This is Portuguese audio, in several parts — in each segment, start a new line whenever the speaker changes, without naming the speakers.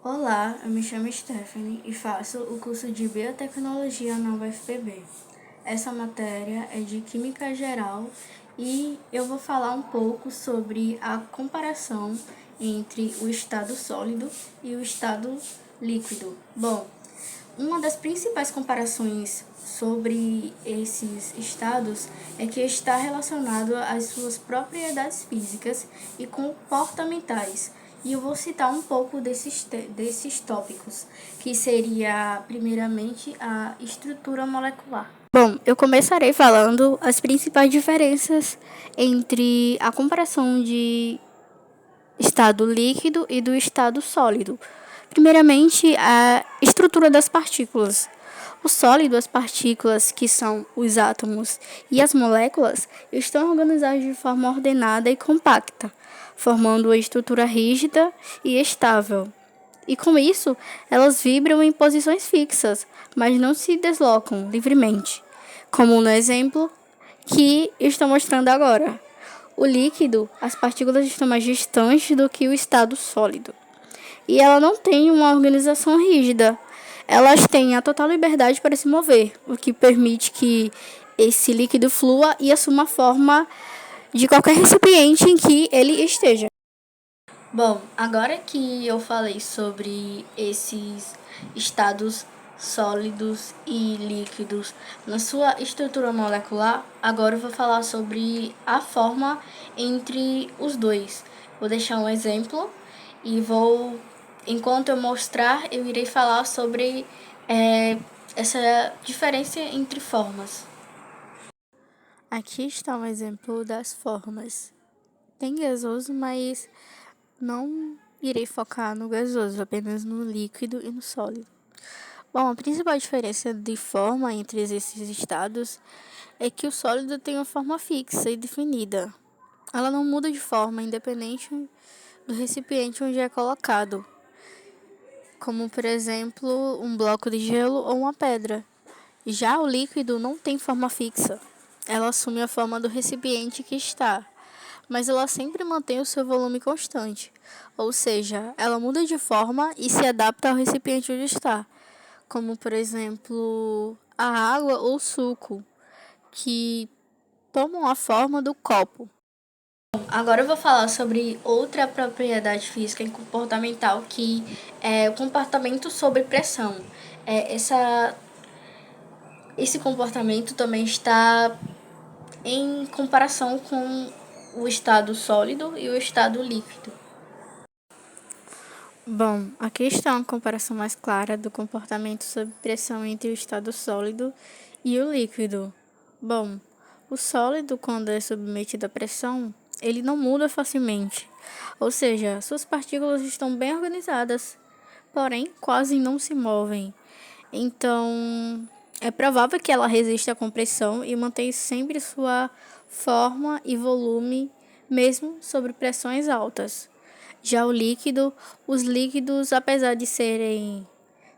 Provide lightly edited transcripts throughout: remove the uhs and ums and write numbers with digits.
Olá, eu me chamo Stephanie e faço o curso de Biotecnologia na UFPB. Essa matéria é de Química Geral e eu vou falar um pouco sobre a comparação entre o estado sólido e o estado líquido. Bom, uma das principais comparações sobre esses estados é que está relacionado às suas propriedades físicas e comportamentais. E eu vou citar um pouco desses tópicos, que seria, primeiramente, a estrutura molecular. Bom, eu começarei falando as principais diferenças entre a comparação de estado líquido e do estado sólido. Primeiramente, a estrutura das partículas. O sólido, as partículas, que são os átomos e as moléculas, estão organizadas de forma ordenada e compacta, formando uma estrutura rígida e estável. E com isso, elas vibram em posições fixas, mas não se deslocam livremente, como no exemplo que estou mostrando agora. O líquido, as partículas estão mais distantes do que o estado sólido. E ela não tem uma organização rígida. Elas têm a total liberdade para se mover, o que permite que esse líquido flua e assuma a forma de qualquer recipiente em que ele esteja. Bom, agora que eu falei sobre esses estados sólidos e líquidos na sua estrutura molecular, agora eu vou falar sobre a forma entre os dois. Vou deixar um exemplo e enquanto eu mostrar, eu irei falar sobre essa diferença entre formas. Aqui está um exemplo das formas. Tem gasoso, mas não irei focar no gasoso, apenas no líquido e no sólido. Bom, a principal diferença de forma entre esses estados é que o sólido tem uma forma fixa e definida. Ela não muda de forma, independente do recipiente onde é colocado, como, por exemplo, um bloco de gelo ou uma pedra. Já o líquido não tem forma fixa. Ela assume a forma do recipiente que está, mas ela sempre mantém o seu volume constante, ou seja, ela muda de forma e se adapta ao recipiente onde está, como, por exemplo, a água ou suco, que tomam a forma do copo. Agora eu vou falar sobre outra propriedade física e comportamental, que é o comportamento sob pressão. Esse comportamento também está em comparação com o estado sólido e o estado líquido. Bom, aqui está uma comparação mais clara do comportamento sob pressão entre o estado sólido e o líquido. Bom, o sólido, quando é submetido à pressão, ele não muda facilmente, ou seja, suas partículas estão bem organizadas, porém quase não se movem. Então, é provável que ela resista à compressão e mantenha sempre sua forma e volume, mesmo sob pressões altas. Já os líquidos, apesar de serem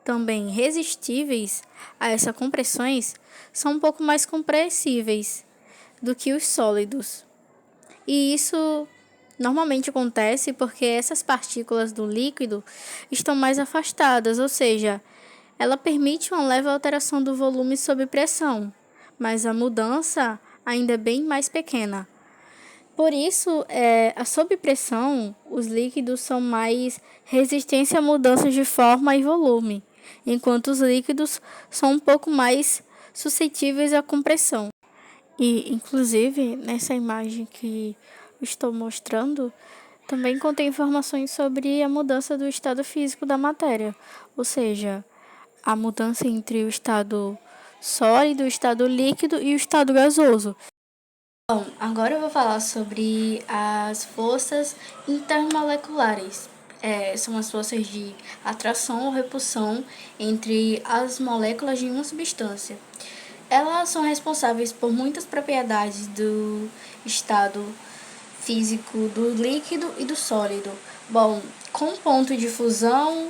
também resistíveis a essas compressões, são um pouco mais compressíveis do que os sólidos. E isso normalmente acontece porque essas partículas do líquido estão mais afastadas, ou seja, ela permite uma leve alteração do volume sob pressão, mas a mudança ainda é bem mais pequena. Por isso, sob pressão, os líquidos são mais resistentes a mudanças de forma e volume, enquanto os líquidos são um pouco mais suscetíveis à compressão. E, inclusive, nessa imagem que estou mostrando, também contém informações sobre a mudança do estado físico da matéria, ou seja, a mudança entre o estado sólido, o estado líquido e o estado gasoso. Bom, agora eu vou falar sobre as forças intermoleculares. São as forças de atração ou repulsão entre as moléculas de uma substância. Elas são responsáveis por muitas propriedades do estado físico do líquido e do sólido. Bom, com ponto de fusão,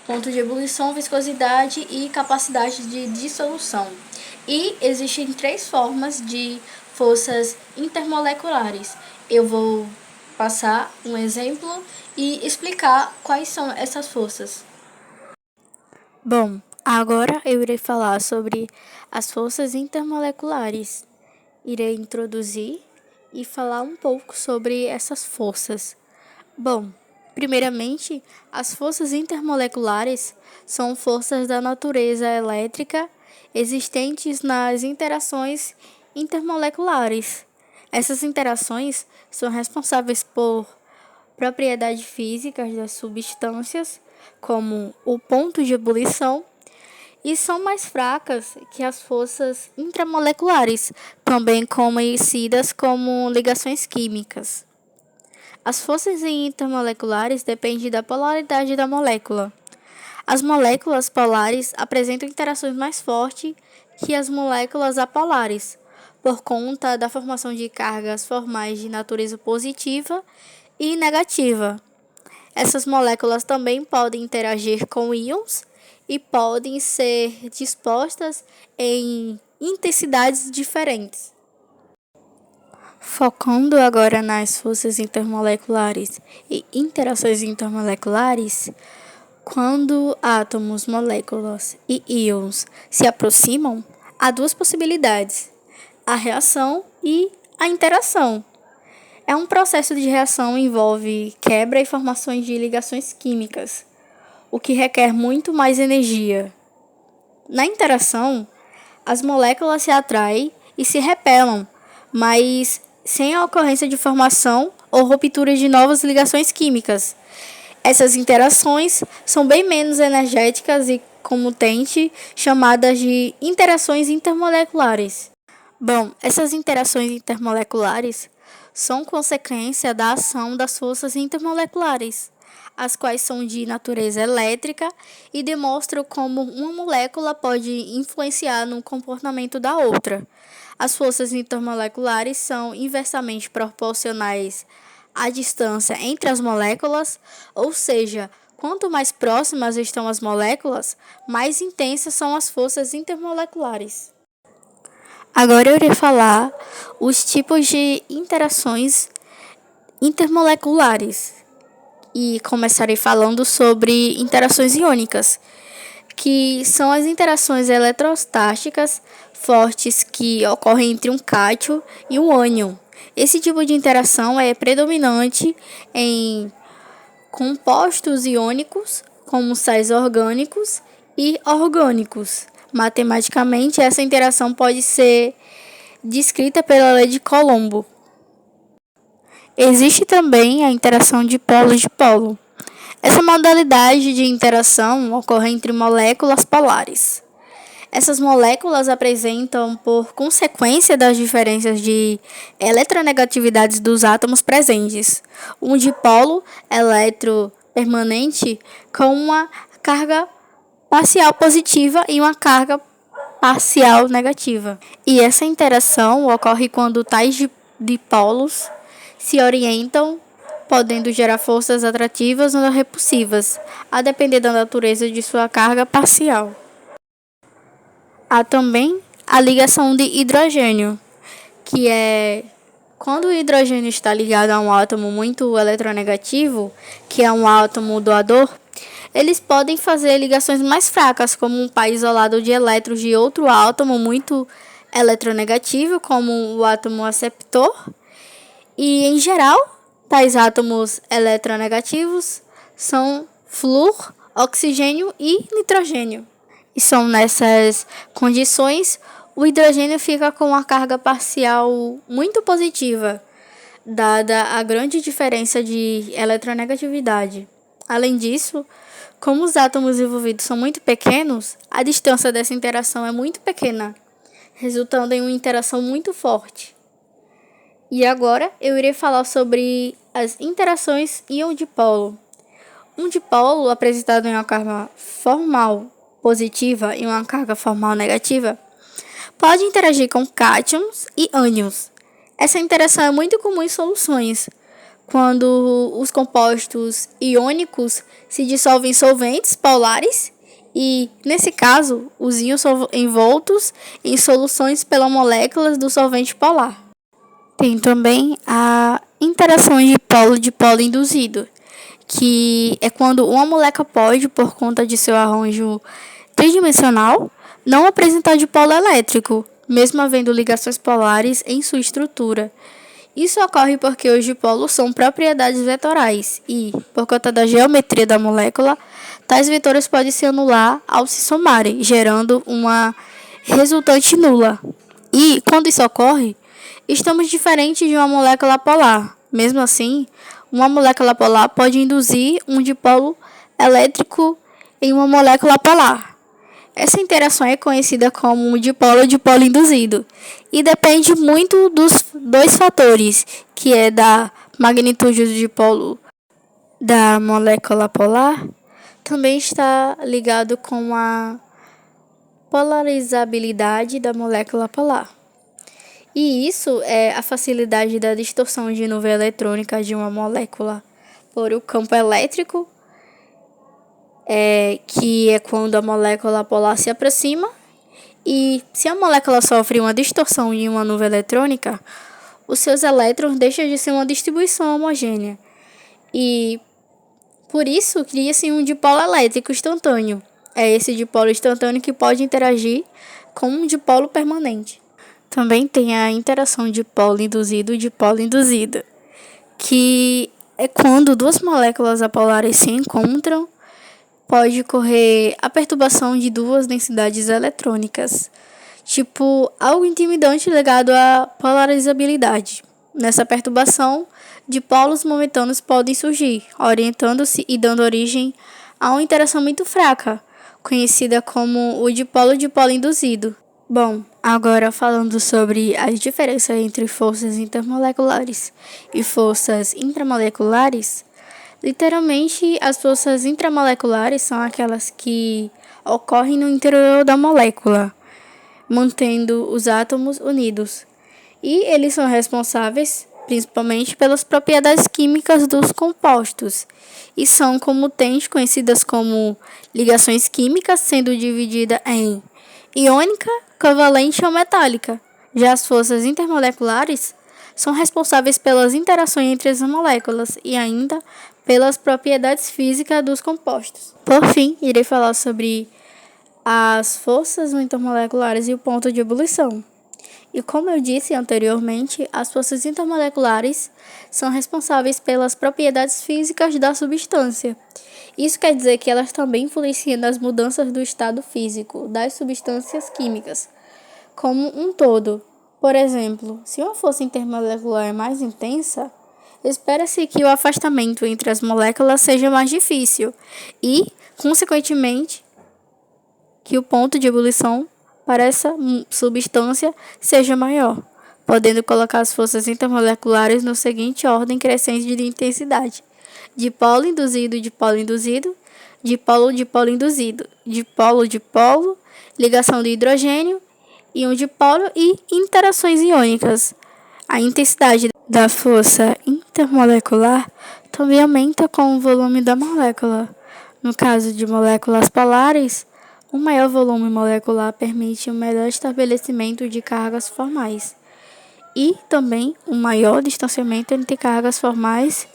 ponto de ebulição, viscosidade e capacidade de dissolução. E existem 3 formas de forças intermoleculares. Eu vou passar um exemplo e explicar quais são essas forças. Bom, agora eu irei falar sobre as forças intermoleculares. Irei introduzir e falar um pouco sobre essas forças. Bom, primeiramente, as forças intermoleculares são forças da natureza elétrica existentes nas interações intermoleculares. Essas interações são responsáveis por propriedades físicas das substâncias, como o ponto de ebulição, e são mais fracas que as forças intramoleculares, também conhecidas como ligações químicas. As forças intermoleculares dependem da polaridade da molécula. As moléculas polares apresentam interações mais fortes que as moléculas apolares, por conta da formação de cargas formais de natureza positiva e negativa. Essas moléculas também podem interagir com íons e podem ser dispostas em intensidades diferentes. Focando agora nas forças intermoleculares e interações intermoleculares, quando átomos, moléculas e íons se aproximam, há duas possibilidades: a reação e a interação. É um processo de reação que envolve quebra e formações de ligações químicas, o que requer muito mais energia. Na interação, as moléculas se atraem e se repelam, mas sem a ocorrência de formação ou ruptura de novas ligações químicas. Essas interações são bem menos energéticas e comutente, chamadas de interações intermoleculares. Bom, essas interações intermoleculares são consequência da ação das forças intermoleculares, as quais são de natureza elétrica e demonstram como uma molécula pode influenciar no comportamento da outra. As forças intermoleculares são inversamente proporcionais à distância entre as moléculas, ou seja, quanto mais próximas estão as moléculas, mais intensas são as forças intermoleculares. Agora eu irei falar os tipos de interações intermoleculares e começarei falando sobre interações iônicas, que são as interações eletrostáticas fortes que ocorrem entre um cátion e um ânion. Esse tipo de interação é predominante em compostos iônicos, como sais orgânicos e orgânicos. Matematicamente, essa interação pode ser descrita pela lei de Colombo. Existe também a interação de polo-dipolo. Essa modalidade de interação ocorre entre moléculas polares. Essas moléculas apresentam, por consequência das diferenças de eletronegatividades dos átomos presentes, um dipolo eletropermanente com uma carga parcial positiva e uma carga parcial negativa. E essa interação ocorre quando tais dipolos se orientam, podendo gerar forças atrativas ou repulsivas, a depender da natureza de sua carga parcial. Há também a ligação de hidrogênio, que é quando o hidrogênio está ligado a um átomo muito eletronegativo, que é um átomo doador, eles podem fazer ligações mais fracas, como um par isolado de elétrons de outro átomo muito eletronegativo, como o átomo aceptor. E, em geral, tais átomos eletronegativos são flúor, oxigênio e nitrogênio. E são nessas condições o hidrogênio fica com uma carga parcial muito positiva, dada a grande diferença de eletronegatividade. Além disso, como os átomos envolvidos são muito pequenos, a distância dessa interação é muito pequena, resultando em uma interação muito forte. E agora eu irei falar sobre as interações íon-dipolo. Um dipolo apresentado em uma carga formal positiva e uma carga formal negativa pode interagir com cátions e ânions. Essa interação é muito comum em soluções, quando os compostos iônicos se dissolvem em solventes polares e, nesse caso, os íons são envoltos em soluções pelas moléculas do solvente polar. Tem também a interação de polo induzido, que é quando uma molécula pode, por conta de seu arranjo tridimensional, não apresentar dipolo elétrico, mesmo havendo ligações polares em sua estrutura. Isso ocorre porque os dipolos são propriedades vetorais e, por conta da geometria da molécula, tais vetores podem se anular ao se somarem, gerando uma resultante nula. E, quando isso ocorre, estamos diferentes de uma molécula polar. Mesmo assim, uma molécula polar pode induzir um dipolo elétrico em uma molécula polar. Essa interação é conhecida como um dipolo-dipolo induzido e depende muito dos dois fatores, que é da magnitude do dipolo da molécula polar, também está ligado com a polarizabilidade da molécula polar. E isso é a facilidade da distorção de nuvem eletrônica de uma molécula por o campo elétrico, que é quando a molécula polar se aproxima. E se a molécula sofre uma distorção em uma nuvem eletrônica, os seus elétrons deixam de ser uma distribuição homogênea. E por isso cria-se um dipolo elétrico instantâneo. É esse dipolo instantâneo que pode interagir com um dipolo permanente. Também tem a interação dipolo induzido e dipolo induzido, que é quando duas moléculas apolares se encontram, pode ocorrer a perturbação de duas densidades eletrônicas, tipo algo intimidante ligado à polarizabilidade. Nessa perturbação, dipolos momentâneos podem surgir, orientando-se e dando origem a uma interação muito fraca, conhecida como o dipolo-dipolo induzido. Bom, agora falando sobre as diferenças entre forças intermoleculares e forças intramoleculares, literalmente as forças intramoleculares são aquelas que ocorrem no interior da molécula, mantendo os átomos unidos. E eles são responsáveis principalmente pelas propriedades químicas dos compostos e são comumente conhecidas como ligações químicas, sendo dividida em iônica, covalente ou metálica. Já as forças intermoleculares são responsáveis pelas interações entre as moléculas e ainda pelas propriedades físicas dos compostos. Por fim, irei falar sobre as forças intermoleculares e o ponto de ebulição. E como eu disse anteriormente, as forças intermoleculares são responsáveis pelas propriedades físicas da substância. Isso quer dizer que elas também influenciam nas mudanças do estado físico das substâncias químicas, como um todo. Por exemplo, se uma força intermolecular é mais intensa, espera-se que o afastamento entre as moléculas seja mais difícil e, consequentemente, que o ponto de ebulição para essa substância seja maior, podendo colocar as forças intermoleculares na seguinte ordem crescente de intensidade: dipolo induzido, dipolo induzido, dipolo, dipolo induzido, dipolo, dipolo, ligação de hidrogênio, íon dipolo e interações iônicas. A intensidade da força intermolecular também aumenta com o volume da molécula. No caso de moléculas polares, um maior volume molecular permite um melhor estabelecimento de cargas formais e também um maior distanciamento entre cargas formais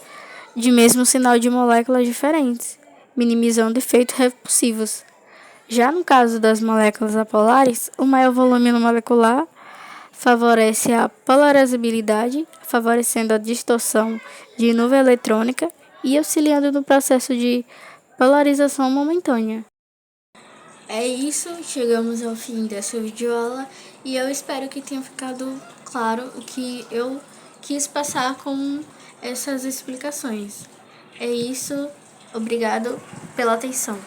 de mesmo sinal de moléculas diferentes, minimizando efeitos repulsivos. Já no caso das moléculas apolares, o maior volume molecular favorece a polarizabilidade, favorecendo a distorção de nuvem eletrônica e auxiliando no processo de polarização momentânea. É isso, chegamos ao fim dessa videoaula e eu espero que tenha ficado claro o que eu quis passar com essas explicações. É isso, obrigado pela atenção.